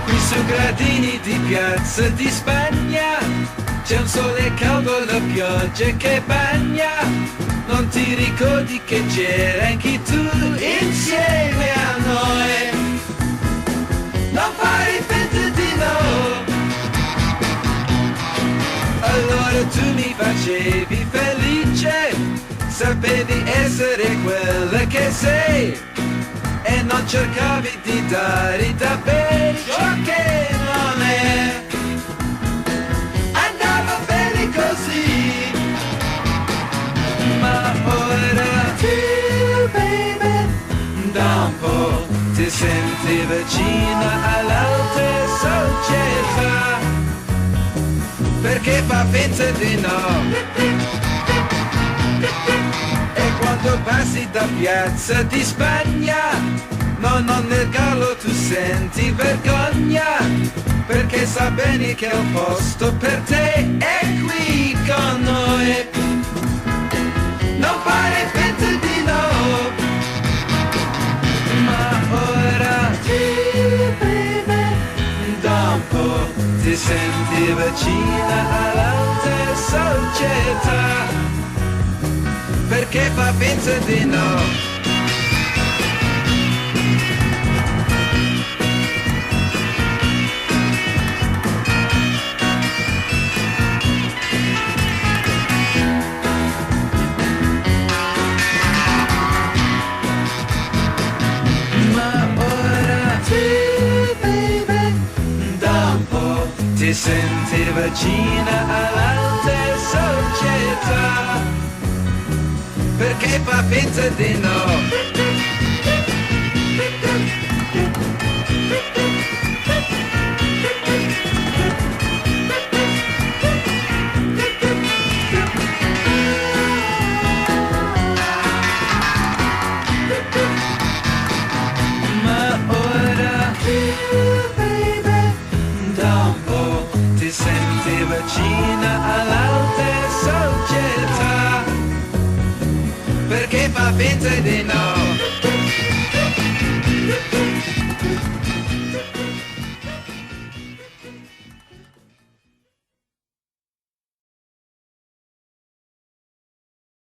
Qui su gradini di piazza di Spagna c'è un sole caldo, la pioggia che bagna. Non ti ricordi che c'era anche tu insieme a noi? Non fai finta di no. Allora tu mi facevi felice, sapevi essere quella che sei e non cercavi di dare da bere ciò che non è. Andava bene così, ma ora tu, baby, da un po' ti senti vicina all'alta società, perché fa finta di no. E quando passi da piazza di Spagna, no, non negarlo, tu senti vergogna, perché sa bene che il posto per te è qui con noi. Non fare finta di no, ma ora tu, baby, da un po' ti senti vicina all'alta società, perché fa finta di no. Ti senti vicina all'alta società, perché fa finta di no.